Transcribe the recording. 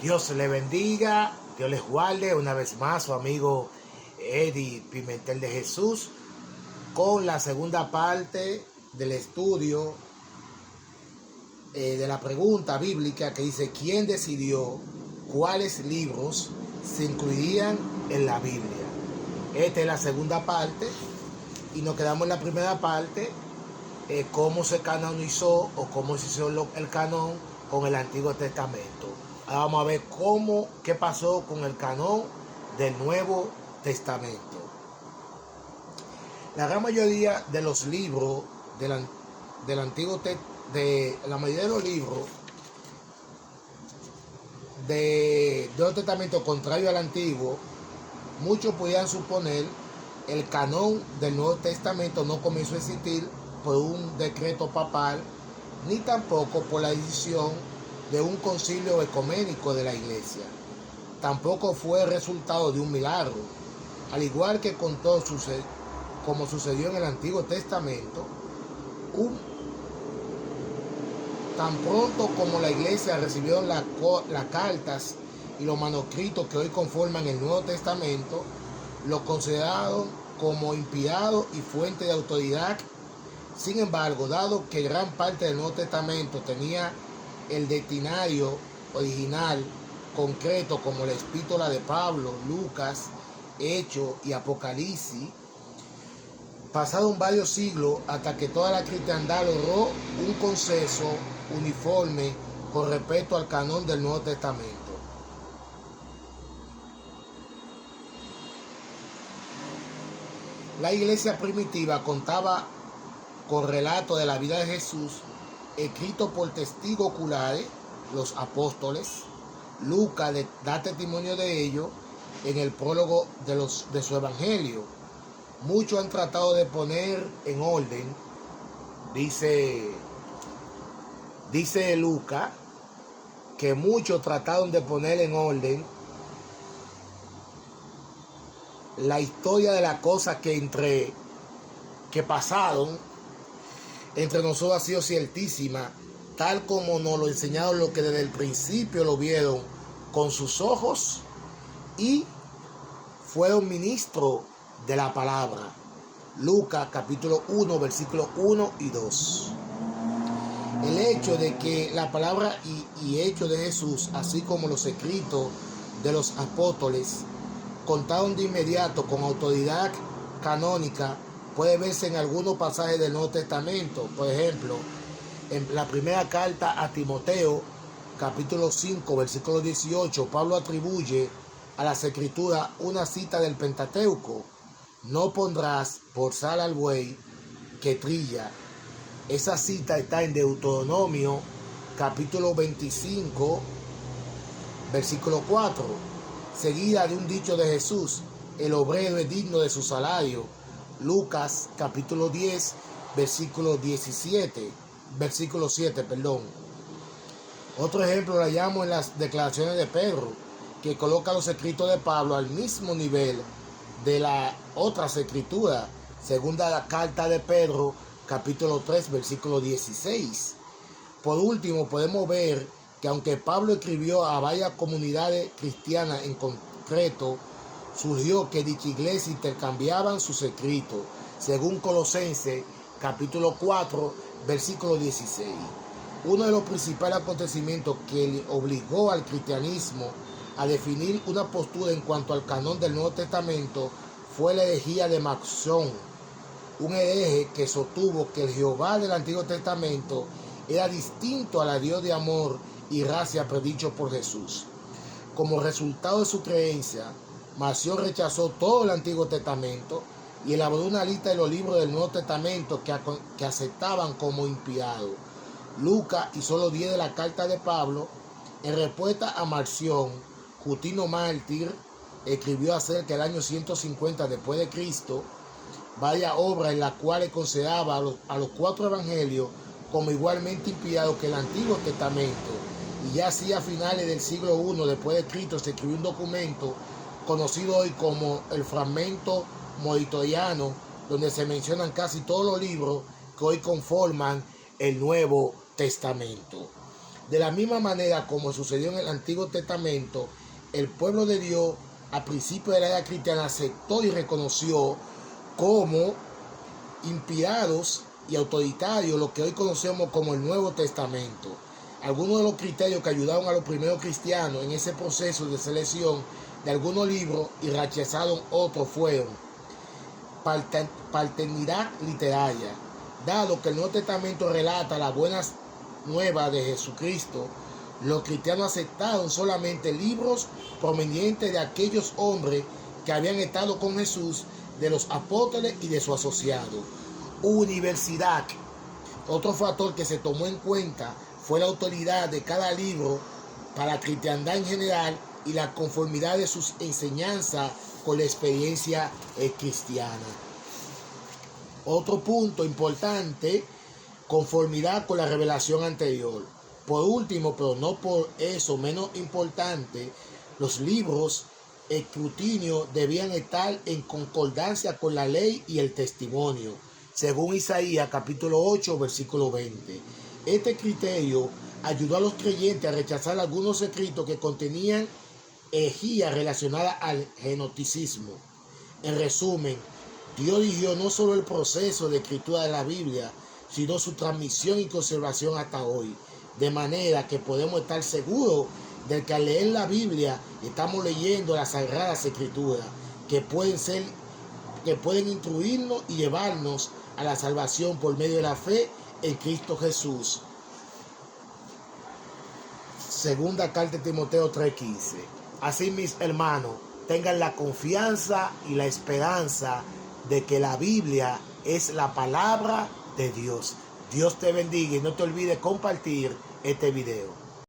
Dios le bendiga, Dios les guarde. Una vez más, su amigo Eddie Pimentel de Jesús, con la segunda parte del estudio de la pregunta bíblica que dice: ¿quién decidió cuáles libros se incluirían en la Biblia? Esta es la segunda parte y nos quedamos en la primera parte, cómo se canonizó o cómo se hizo el canon con el Antiguo Testamento. Ahora vamos a ver qué pasó con el canon del Nuevo Testamento. La gran mayoría de los libros del Antiguo Testamento, la mayoría de los libros del Nuevo Testamento contrario al Antiguo, muchos podían suponer el canon del Nuevo Testamento no comenzó a existir por un decreto papal, ni tampoco por la decisión de un concilio ecuménico de la Iglesia. Tampoco fue resultado de un milagro. Al igual que con todo como sucedió en el Antiguo Testamento, tan pronto como la Iglesia recibió las cartas y los manuscritos que hoy conforman el Nuevo Testamento, lo consideraron como inspirado y fuente de autoridad. Sin embargo, dado que gran parte del Nuevo Testamento tenía el destinario original concreto, como la epístola de Pablo, Lucas, Hechos y Apocalipsis, pasaron varios siglos hasta que toda la cristiandad logró un consenso uniforme con respecto al canon del Nuevo Testamento. La iglesia primitiva contaba con relatos de la vida de Jesús escritos por testigos oculares, los apóstoles. Lucas da testimonio de ello en el prólogo de su evangelio. Muchos han tratado de poner en orden, dice Lucas, que muchos trataron de poner en orden la historia de las cosas que pasaron entre nosotros ha sido ciertísima, tal como nos lo enseñaron los que desde el principio lo vieron con sus ojos y fueron ministros de la palabra. Lucas capítulo 1, versículos 1 y 2. El hecho de que la palabra y hechos de Jesús, así como los escritos de los apóstoles, contaron de inmediato con autoridad canónica, puede verse en algunos pasajes del Nuevo Testamento. Por ejemplo, en la primera carta a Timoteo, capítulo 5, versículo 18, Pablo atribuye a las Escrituras una cita del Pentateuco: no pondrás por sal al buey que trilla. Esa cita está en Deuteronomio, capítulo 25, versículo 4, seguida de un dicho de Jesús: el obrero es digno de su salario. Lucas capítulo 10, versículo 7. Otro ejemplo lo hallamos en las declaraciones de Pedro, que coloca los escritos de Pablo al mismo nivel de las otras escrituras. Segunda la carta de Pedro, capítulo 3, versículo 16. Por último, podemos ver que aunque Pablo escribió a varias comunidades cristianas en concreto, surgió que dicha iglesia intercambiaban sus escritos, según Colosenses capítulo 4, versículo 16. Uno de los principales acontecimientos que obligó al cristianismo a definir una postura en cuanto al canon del Nuevo Testamento fue la herejía de Marción, un hereje que sostuvo que el Jehová del Antiguo Testamento era distinto a la Dios de amor y gracia predicho por Jesús. Como resultado de su creencia, Marción rechazó todo el Antiguo Testamento y elaboró una lista de los libros del Nuevo Testamento que aceptaban como inspirados. Lucas y solo 10 de la carta de Pablo. En respuesta a Marción, Justino Mártir escribió acerca del año 150 después de Cristo varias obras en las cuales consideraba a los 4 evangelios como igualmente inspirados que el Antiguo Testamento. Y ya así a finales del siglo I después de Cristo se escribió un documento conocido hoy como el Fragmento Monitoriano, donde se mencionan casi todos los libros que hoy conforman el Nuevo Testamento. De la misma manera como sucedió en el Antiguo Testamento, el pueblo de Dios a principios de la era cristiana aceptó y reconoció como inspirados y autoritarios lo que hoy conocemos como el Nuevo Testamento. Algunos de los criterios que ayudaron a los primeros cristianos en ese proceso de selección de algunos libros y rechazaron otros fueron paternidad literaria. Dado que el Nuevo Testamento relata las buenas nuevas de Jesucristo, los cristianos aceptaron solamente libros provenientes de aquellos hombres que habían estado con Jesús, de los apóstoles y de su asociado. Universidad. Otro factor que se tomó en cuenta fue la autoridad de cada libro para la cristiandad en general y la conformidad de sus enseñanzas con la experiencia cristiana. Otro punto importante, conformidad con la revelación anterior. Por último, pero no por eso menos importante, los libros escrutinio debían estar en concordancia con la ley y el testimonio, según Isaías capítulo 8, versículo 20. Este criterio ayudó a los creyentes a rechazar algunos escritos que contenían herejías relacionadas al gnosticismo. En resumen, Dios dirigió no solo el proceso de escritura de la Biblia, sino su transmisión y conservación hasta hoy, de manera que podemos estar seguros de que al leer la Biblia estamos leyendo las sagradas escrituras que pueden instruirnos y llevarnos a la salvación por medio de la fe en Cristo Jesús. Segunda carta de Timoteo 3:15. Así, mis hermanos, tengan la confianza y la esperanza de que la Biblia es la palabra de Dios. Dios te bendiga y no te olvides compartir este video.